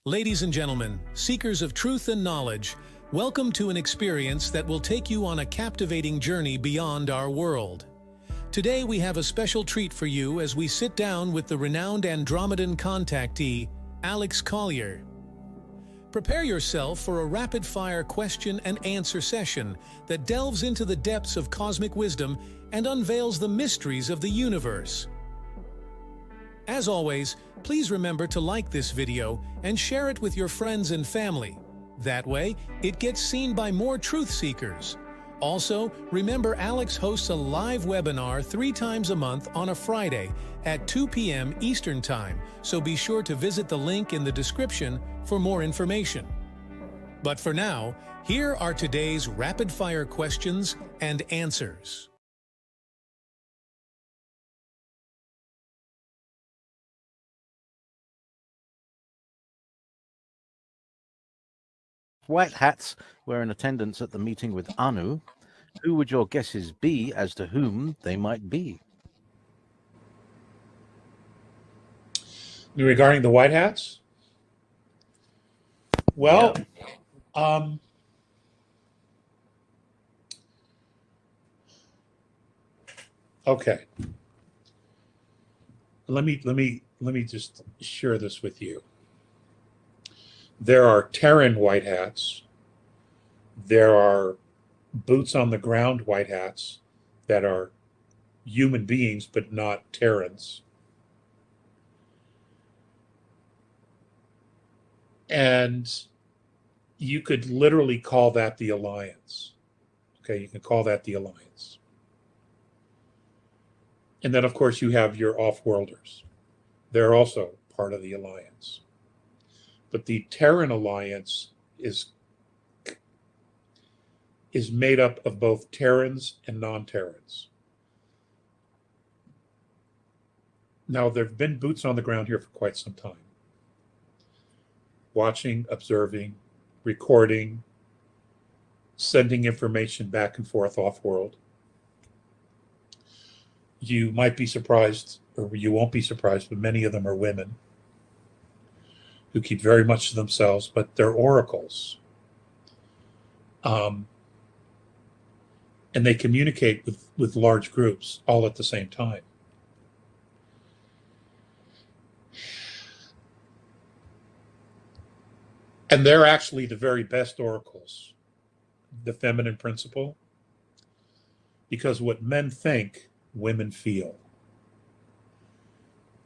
Ladies and gentlemen, seekers of truth and knowledge, welcome to an experience that will take you on a captivating journey beyond our world. Today we have a special treat for you as we sit down with the renowned Andromedan contactee, Alex Collier. Prepare yourself for a rapid-fire question and answer session that delves into the depths of cosmic wisdom and unveils the mysteries of the universe. As always, please remember to like this video and share it with your friends and family. That way, it gets seen by more truth seekers. Also, remember Alex hosts a live webinar 3 times a month on a Friday at 2 p.m. Eastern Time, so be sure to visit the link in the description for more information. But for now, here are today's rapid-fire questions and answers. White hats were in attendance at the meeting with Anu. Who would your guesses be as to whom they might be? Regarding the white hats? Well, okay. Let me just share this with you. There are Terran white hats. There are boots on the ground white hats that are human beings but not Terrans. And you could literally call that the Alliance. Okay, you can call that the Alliance. And then, of course, you have your off-worlders. They're also part of the Alliance. But the Terran Alliance is made up of both Terrans and non-Terrans. Now, there have been boots on the ground here for quite some time. Watching, observing, recording, sending information back and forth off-world. You might be surprised, or you won't be surprised, but many of them are women who keep very much to themselves, but they're oracles. And they communicate with large groups all at the same time. And they're actually the very best oracles, the feminine principle, because what men think, women feel.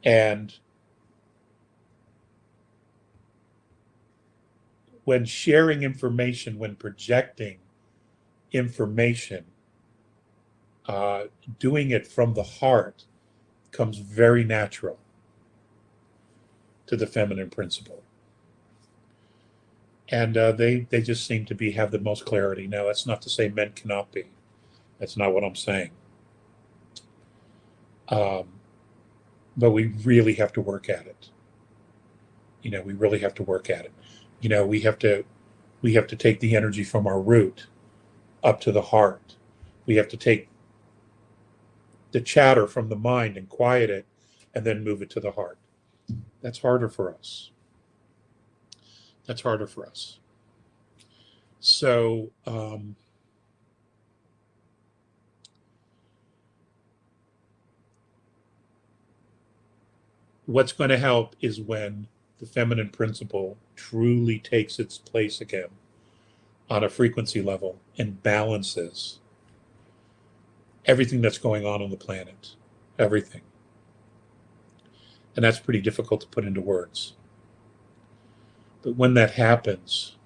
And when sharing information, when projecting information, doing it from the heart comes very natural to the feminine principle. And they just seem to have the most clarity. Now, that's not to say men cannot be. That's not what I'm saying. But we really have to work at it. We really have to work at it. We have to take the energy from our root up to the heart. We have to take the chatter from the mind and quiet it and then move it to the heart. That's harder for us. That's harder for us. So, what's going to help is when the feminine principle truly takes its place again on a frequency level and balances everything that's going on the planet, everything. And that's pretty difficult to put into words. But when that happens,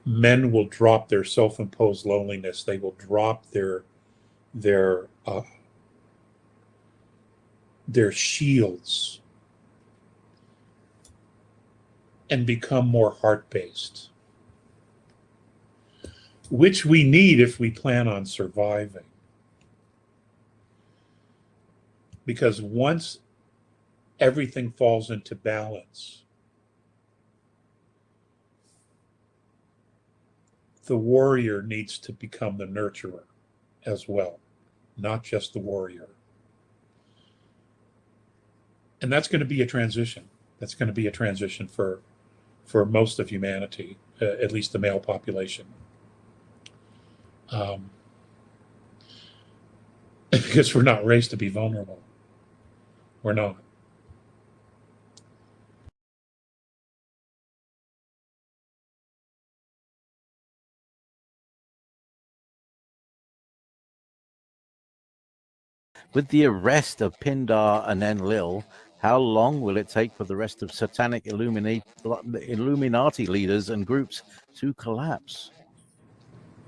men will drop their self-imposed loneliness. They will drop their shields and become more heart-based, which we need if we plan on surviving. Because once everything falls into balance, the warrior needs to become the nurturer as well, not just the warrior. And that's going to be a transition. That's going to be a transition for for most of humanity, at least the male population. Because we're not raised to be vulnerable. We're not. With the arrest of Pindar and Enlil, how long will it take for the rest of satanic Illuminati leaders and groups to collapse?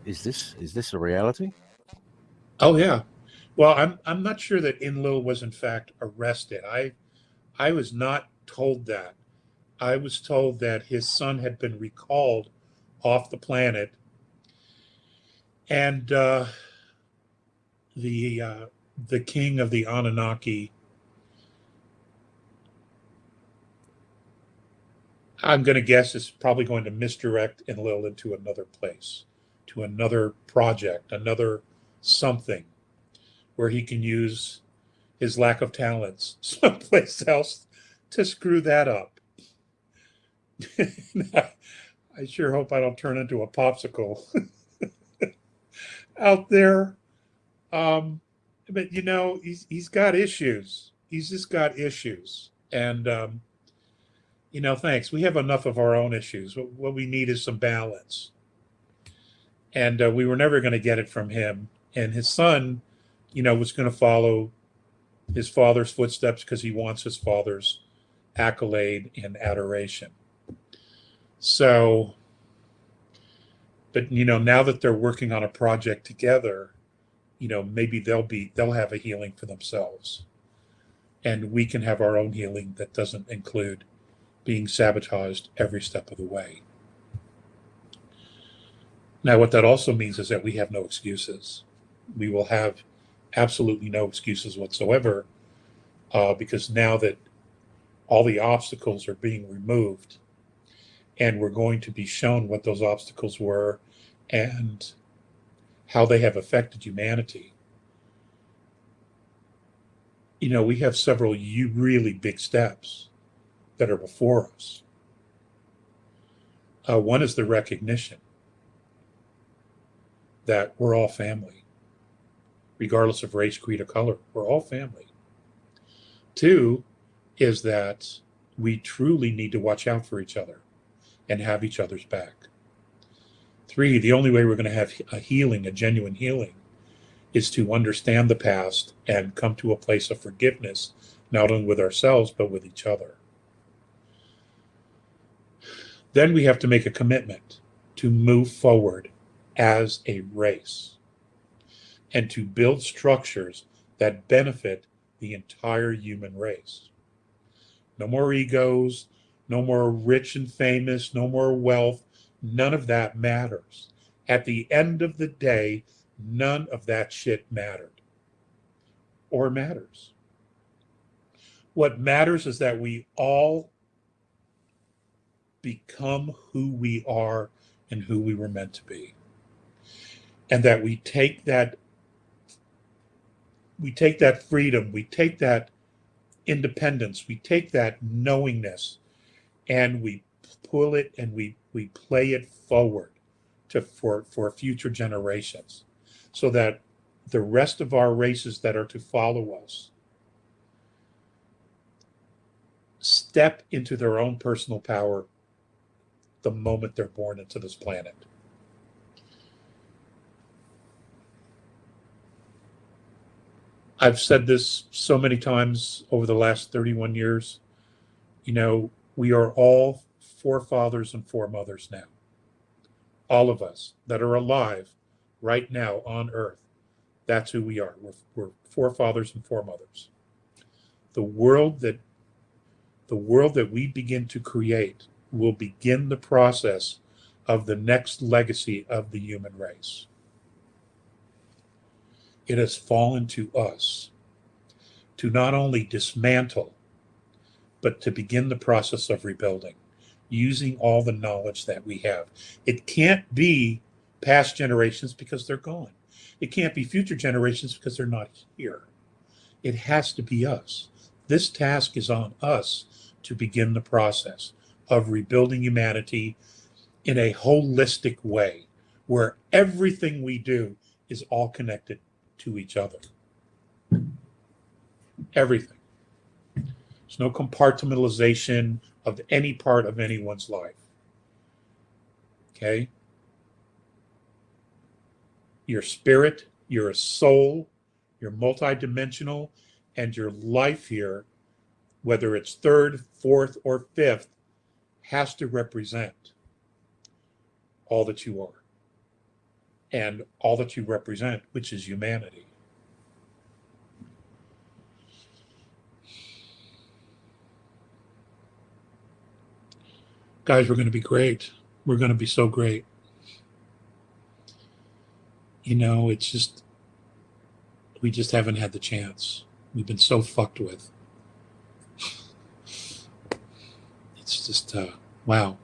Is this a reality? Oh yeah. Well, I'm not sure that Enlil was in fact arrested. I was not told that. I was told that his son had been recalled off the planet, and the king of the Anunnaki, I'm going to guess, is probably going to misdirect Enlil into another place, to another project, another something where he can use his lack of talents someplace else to screw that up. I sure hope I don't turn into a popsicle out there. But you know, he's got issues. He's just got issues, and you know, thanks. We have enough of our own issues. What we need is some balance, and we were never going to get it from him. And his son, you know, was going to follow his father's footsteps because he wants his father's accolade and adoration. So, but you know, now that they're working on a project together, you know, maybe they'll have a healing for themselves, and we can have our own healing that doesn't include being sabotaged every step of the way. Now, what that also means is that we have no excuses. We will have absolutely no excuses whatsoever, because now that all the obstacles are being removed, and we're going to be shown what those obstacles were and how they have affected humanity. You know, we have several really big steps that are before us. One is the recognition that we're all family, regardless of race, creed, or color. We're all family. Two is that we truly need to watch out for each other and have each other's back. Three, the only way we're going to have a healing, a genuine healing, is to understand the past and come to a place of forgiveness, not only with ourselves, but with each other. Then we have to make a commitment to move forward as a race and to build structures that benefit the entire human race. No more egos, no more rich and famous, no more wealth. None of that matters. At the end of the day, none of that shit mattered or matters. What matters is that we all become who we are and who we were meant to be. And that we take that freedom, we take that independence, we take that knowingness, and we pull it and we play it forward for future generations, so that the rest of our races that are to follow us step into their own personal power the moment they're born into this planet. I've said this so many times over the last 31 years. You know, we are all forefathers and foremothers now. All of us that are alive right now on Earth, that's who we are. We're forefathers and foremothers. The world that we begin to create will begin the process of the next legacy of the human race. It has fallen to us to not only dismantle, but to begin the process of rebuilding, using all the knowledge that we have. It can't be past generations because they're gone. It can't be future generations because they're not here. It has to be us. This task is on us to begin the process of rebuilding humanity in a holistic way, where everything we do is all connected to each other. Everything. There's no compartmentalization of any part of anyone's life. Okay? Your spirit, you're a soul, you're multidimensional, and your life here, whether it's third, fourth, or fifth, has to represent all that you are and all that you represent, which is humanity. Guys, we're going to be great. We're going to be so great. You know, it's just, we just haven't had the chance. We've been so fucked with. It's just, wow.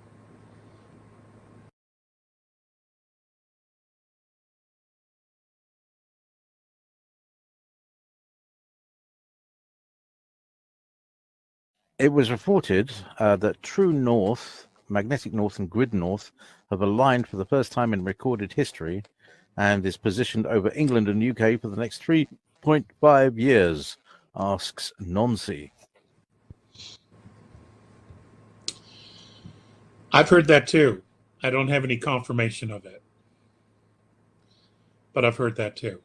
It was reported that true north, magnetic north, and grid north have aligned for the first time in recorded history and is positioned over England and UK for the next 3.5 years, asks Nonsi. I've heard that too. I don't have any confirmation of it, but I've heard that too.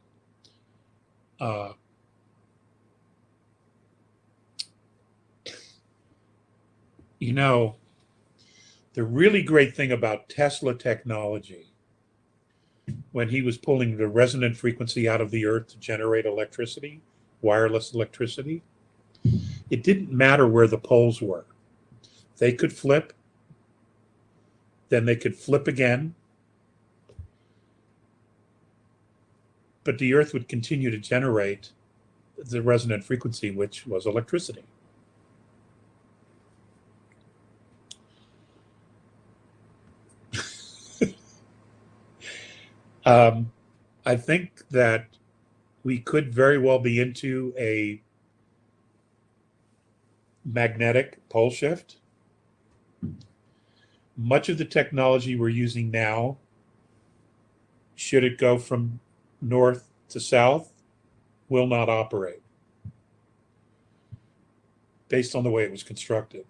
You know, the really great thing about Tesla technology, when he was pulling the resonant frequency out of the earth to generate electricity, wireless electricity, it didn't matter where the poles were. They could flip, then they could flip again, but the earth would continue to generate the resonant frequency, which was electricity. I think that we could very well be into a magnetic pole shift. Much of the technology we're using now, should it go from north to south, will not operate based on the way it was constructed.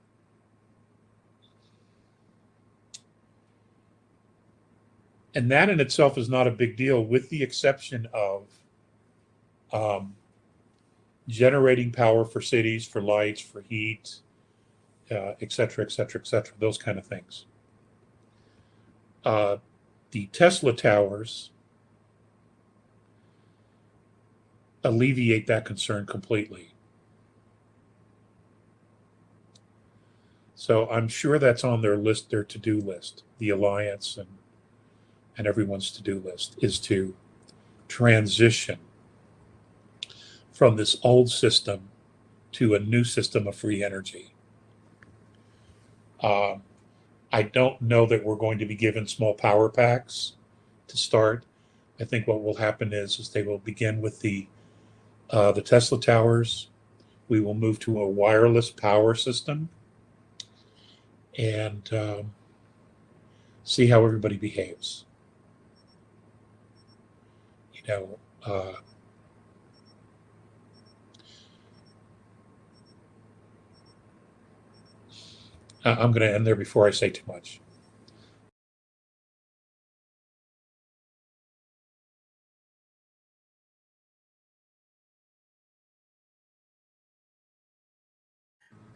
And that in itself is not a big deal, with the exception of generating power for cities, for lights, for heat, et cetera, et cetera, et cetera, those kind of things. The Tesla towers alleviate that concern completely. So I'm sure that's on their list, their to-do list, the Alliance and everyone's to-do list, is to transition from this old system to a new system of free energy. I don't know that we're going to be given small power packs to start. I think what will happen is they will begin with the Tesla towers. We will move to a wireless power system and see how everybody behaves. You know, I'm going to end there before I say too much.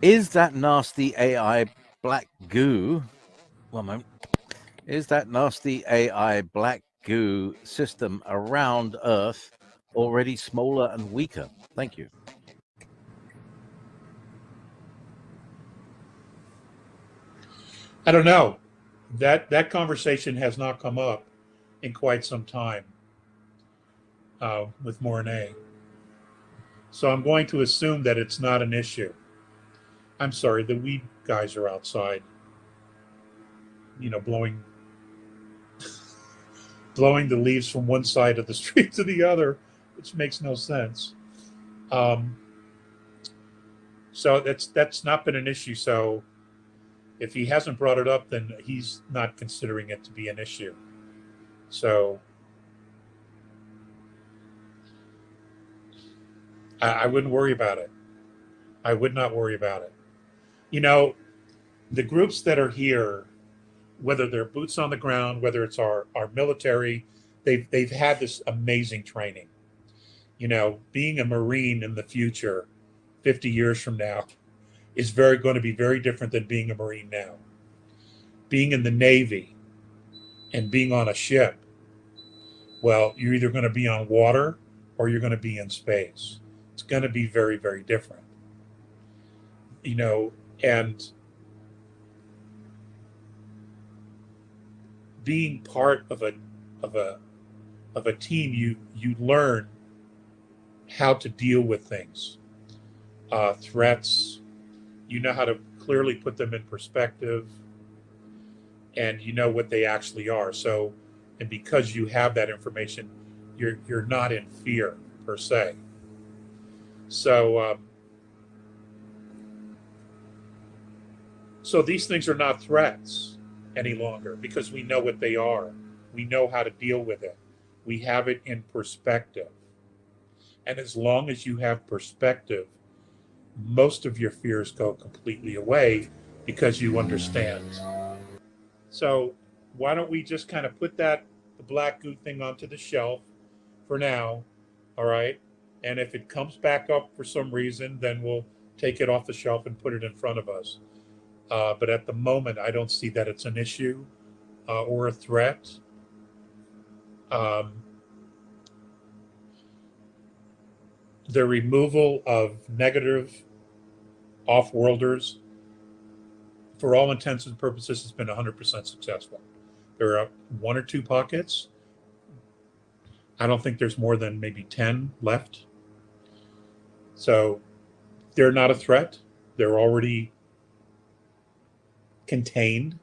Is that nasty AI black goo? One moment. Is that nasty AI black goo system around Earth already smaller and weaker? Thank you. I don't know. That conversation has not come up in quite some time with Mornay. So I'm going to assume that it's not an issue. I'm sorry, the weed guys are outside, you know, blowing the leaves from one side of the street to the other, which makes no sense. So that's not been an issue. So If he hasn't brought it up, then he's not considering it to be an issue. So I wouldn't worry about it. I would not worry about it. You know, the groups that are here, whether they're boots on the ground, whether it's our military, they've had this amazing training. You know, being a Marine in the future, 50 years from now, is going to be very different than being a Marine now. Being in the Navy and being on a ship, well, you're either going to be on water or you're going to be in space. It's going to be very, very different. You know, and being part of a team, you learn how to deal with things, threats. You know how to clearly put them in perspective, and you know what they actually are. So, and because you have that information, you're not in fear per se. So, so these things are not threats any longer because we know what they are. We know how to deal with it. We have it in perspective. And as long as you have perspective, most of your fears go completely away because you understand. So why don't we just kind of put the black goo thing onto the shelf for now, all right? And if it comes back up for some reason, then we'll take it off the shelf and put it in front of us. But at the moment, I don't see that it's an issue or a threat. The removal of negative off-worlders, for all intents and purposes, has been 100% successful. There are one or two pockets. I don't think there's more than maybe 10 left. So they're not a threat. They're already contained.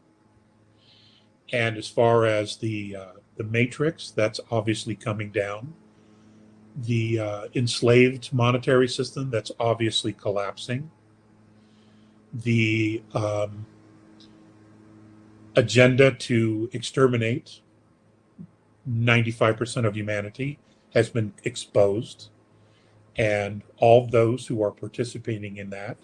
And as far as the matrix, that's obviously coming down. The enslaved monetary system, that's obviously collapsing. The agenda to exterminate 95% of humanity has been exposed, and all those who are participating in that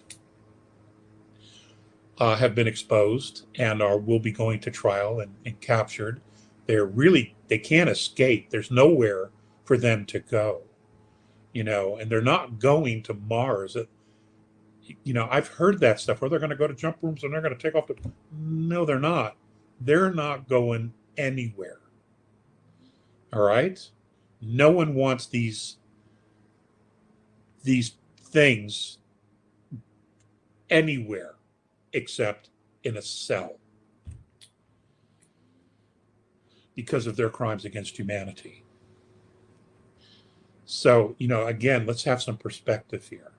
have been exposed and will be going to trial and captured. They can't escape. There's nowhere for them to go, you know, and they're not going to Mars. You know, I've heard that stuff where they're going to go to jump rooms and they're going to take off no, they're not. They're not going anywhere. All right. No one wants these things anywhere except in a cell because of their crimes against humanity. So, you know, again, let's have some perspective here.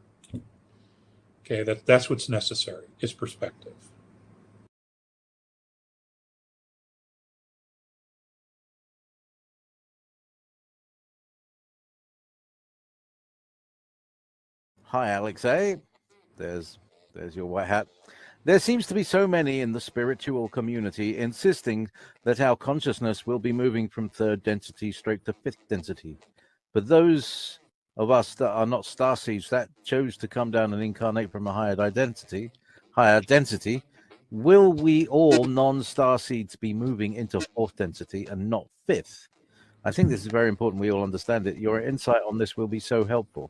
Okay, that's what's necessary, is perspective. Hi, Alex. There's your white hat. There seems to be so many in the spiritual community insisting that our consciousness will be moving from third density straight to fifth density. But those of us that are not starseeds that chose to come down and incarnate from a higher density, will we all non-starseeds be moving into fourth density and not fifth? I think this is very important. We all understand it. Your insight on this will be so helpful.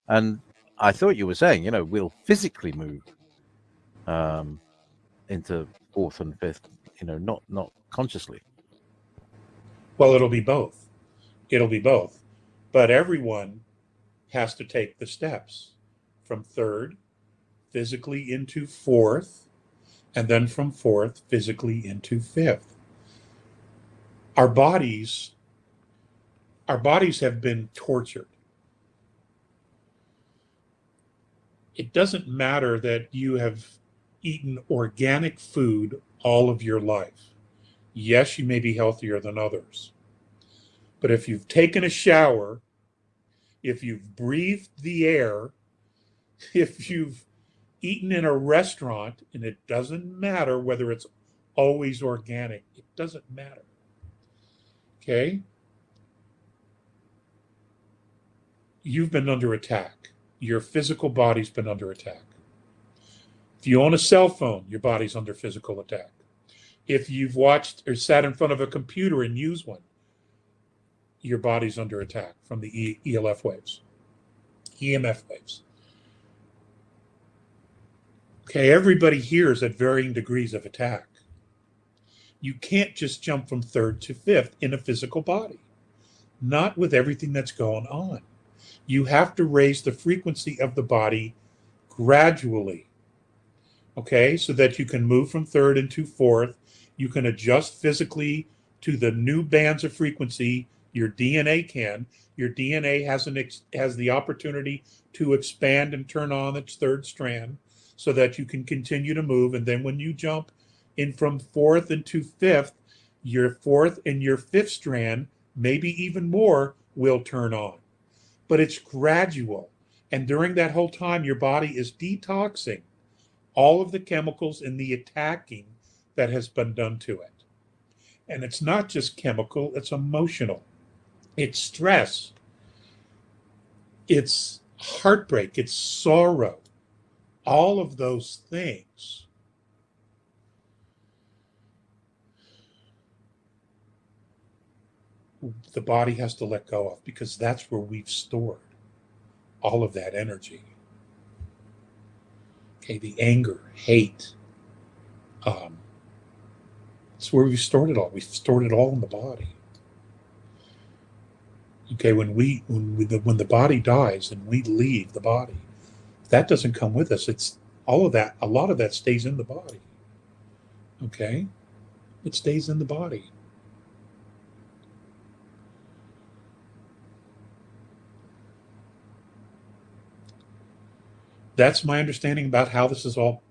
And I thought you were saying, you know, we'll physically move into fourth and fifth, you know, not consciously. Well, it'll be both. It'll be both. But everyone has to take the steps from third physically into fourth, and then from fourth physically into fifth. Our bodies have been tortured. It doesn't matter that you have eaten organic food all of your life. Yes, you may be healthier than others. But if you've taken a shower, if you've breathed the air, if you've eaten in a restaurant, and it doesn't matter whether it's always organic, it doesn't matter. Okay? You've been under attack. Your physical body's been under attack. If you own a cell phone, your body's under physical attack. If you've watched or sat in front of a computer and used one, your body's under attack from the ELF waves, EMF waves. Okay, everybody here is at varying degrees of attack. You can't just jump from third to fifth in a physical body, not with everything that's going on. You have to raise the frequency of the body gradually, okay, so that you can move from third into fourth. You can adjust physically to the new bands of frequency. Your DNA can. Your DNA has the opportunity to expand and turn on its third strand so that you can continue to move. And then when you jump in from fourth into fifth, your fourth and your fifth strand, maybe even more, will turn on. But it's gradual. And during that whole time, your body is detoxing all of the chemicals in the attacking that has been done to it. And it's not just chemical, it's emotional. It's stress. It's heartbreak. It's sorrow. All of those things. The body has to let go of because that's where we've stored all of that energy. Okay, the anger, hate. It's where we've stored it all. We've stored it all in the body. Okay, when the body dies and we leave the body, that doesn't come with us. It's all of that. A lot of that stays in the body. Okay, it stays in the body. That's my understanding about how this is all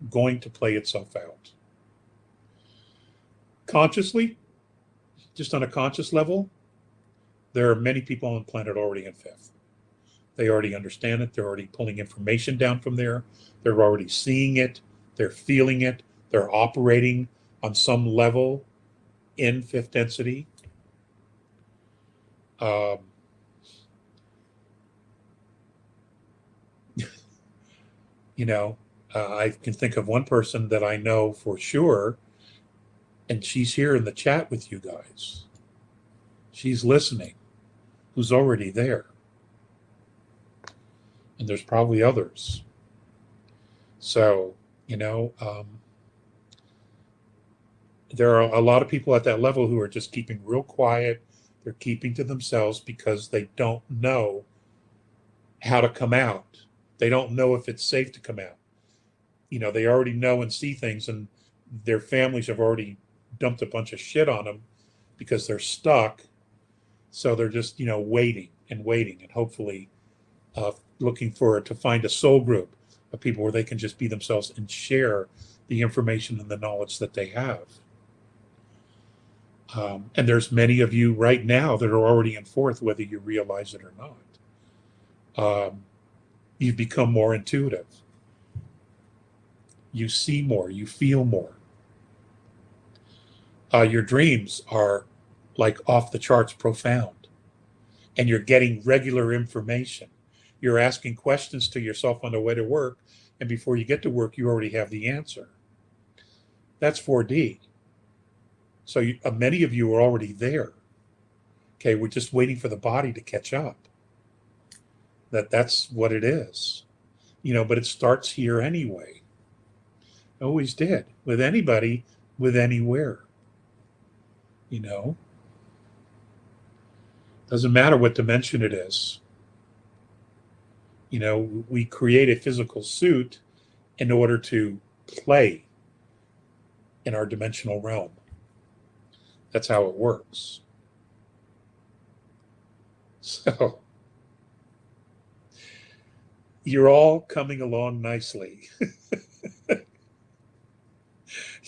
going to play itself out. Consciously, just on a conscious level, there are many people on the planet already in fifth. They already understand it. They're already pulling information down from there. They're already seeing it. They're feeling it. They're operating on some level in fifth density. Um, I can think of one person that I know for sure, and she's here in the chat with you guys. She's listening, who's already there. And there's probably others. So, there are a lot of people at that level who are just keeping real quiet. They're keeping to themselves because they don't know how to come out. They don't know if it's safe to come out. They already know and see things, and their families have already dumped a bunch of shit on them because they're stuck. So they're just, waiting and hopefully looking to find a soul group of people where they can just be themselves and share the information and the knowledge that they have. And there's many of you right now that are already in fourth, whether you realize it or not. You've become more intuitive. You see more, you feel more. Your dreams are like off the charts profound, and you're getting regular information. You're asking questions to yourself on the way to work, and before you get to work, you already have the answer. That's 4D. So many of you are already there. Okay, we're just waiting for the body to catch up. That's what it is. But it starts here anyway. Always did. With anybody, with anywhere. Doesn't matter what dimension it is. We create a physical suit in order to play in our dimensional realm. That's how it works. So you're all coming along nicely.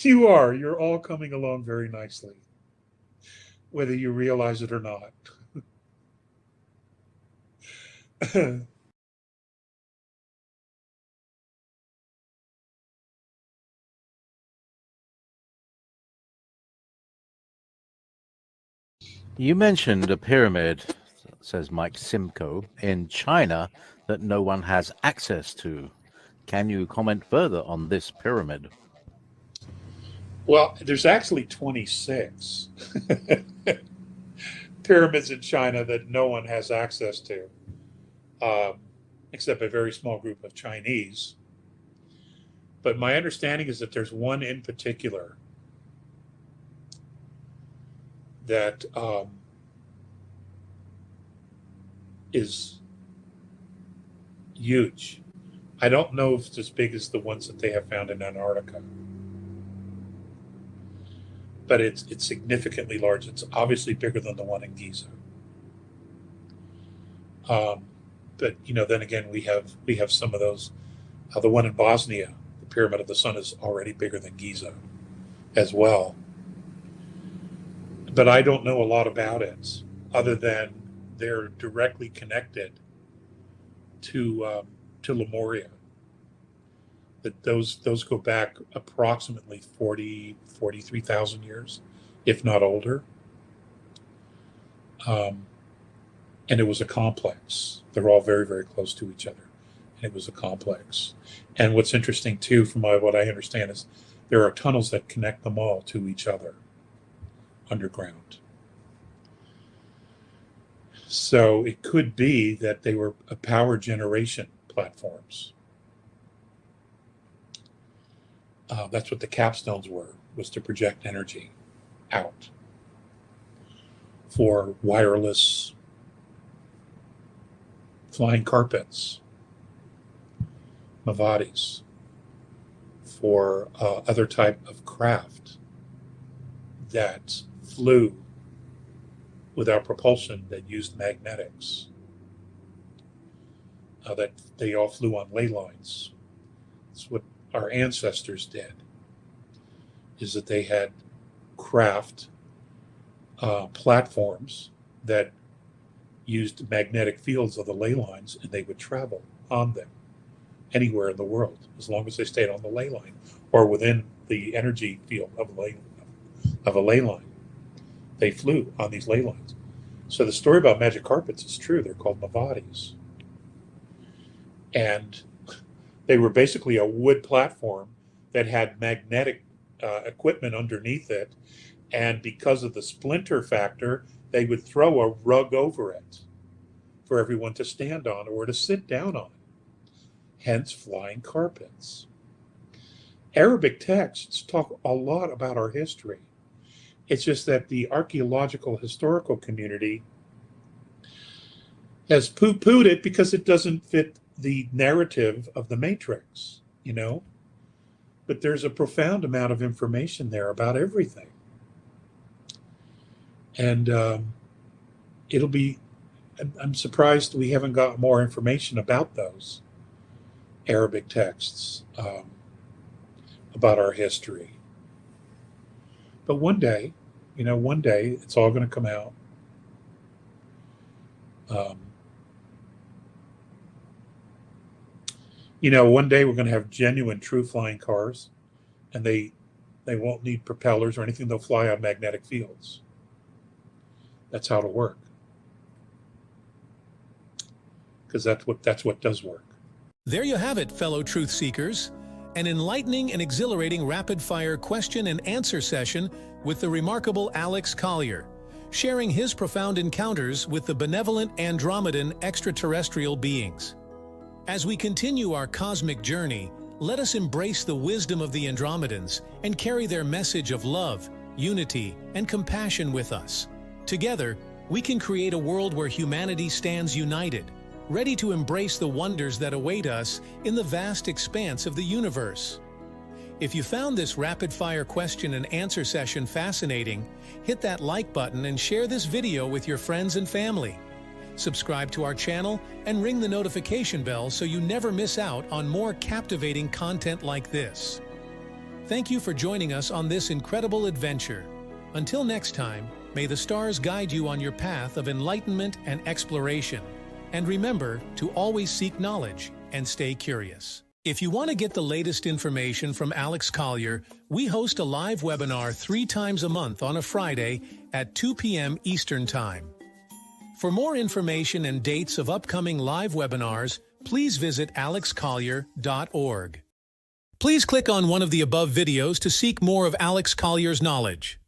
You're all coming along very nicely, whether you realize it or not. You mentioned a pyramid, says Mike Simcoe, in China that no one has access to. Can you comment further on this pyramid? Well, there's actually 26 pyramids in China that no one has access to, um, except a very small group of Chinese. But my understanding is that there's one in particular that is huge. I don't know if it's as big as the ones that they have found in Antarctica, but it's significantly large. It's obviously bigger than the one in Giza. Um, but then again, we have some of those. The one in Bosnia, the Pyramid of the Sun, is already bigger than Giza as well. But I don't know a lot about it, other than they're directly connected to Lemuria. That those go back approximately 43,000 years, if not older. And it was a complex. They're all very, very close to each other. And it was a complex. And what's interesting too, from what I understand, is there are tunnels that connect them all to each other underground. So it could be that they were power generation platforms. That's what the capstones were, was to project energy out for wireless flying carpets, Mavatis, for other type of craft that flew without propulsion, that used magnetics, that they all flew on ley lines. That's what our ancestors did, is that they had craft platforms that used magnetic fields of the ley lines, and they would travel on them anywhere in the world as long as they stayed on the ley line or within the energy field of a ley line. They flew on these ley lines. So the story about magic carpets is true. They're called Mavatis. And they were basically a wood platform that had magnetic equipment underneath it. And because of the splinter factor, they would throw a rug over it for everyone to stand on or to sit down on. Hence flying carpets. Arabic texts talk a lot about our history. It's just that the archaeological historical community has poo-pooed it because it doesn't fit the narrative of the Matrix, But there's a profound amount of information there about everything. And I'm surprised we haven't got more information about those Arabic texts, about our history. But one day it's all going to come out. One day we're going to have genuine, true flying cars, and they won't need propellers or anything. They'll fly on magnetic fields. That's how it'll work. Because that's what does work. There you have it, fellow truth seekers. An enlightening and exhilarating rapid-fire question and answer session with the remarkable Alex Collier, sharing his profound encounters with the benevolent Andromedan extraterrestrial beings. As we continue our cosmic journey, let us embrace the wisdom of the Andromedans and carry their message of love, unity, and compassion with us. Together, we can create a world where humanity stands united, ready to embrace the wonders that await us in the vast expanse of the universe. If you found this rapid-fire question and answer session fascinating, hit that like button and share this video with your friends and family. Subscribe to our channel and ring the notification bell so you never miss out on more captivating content like this. Thank you for joining us on this incredible adventure. Until next time, may the stars guide you on your path of enlightenment and exploration. And remember to always seek knowledge and stay curious. If you want to get the latest information from Alex Collier, we host a live webinar 3 times a month on a Friday at 2 p.m. Eastern Time. For more information and dates of upcoming live webinars, please visit alexcollier.org. Please click on one of the above videos to seek more of Alex Collier's knowledge.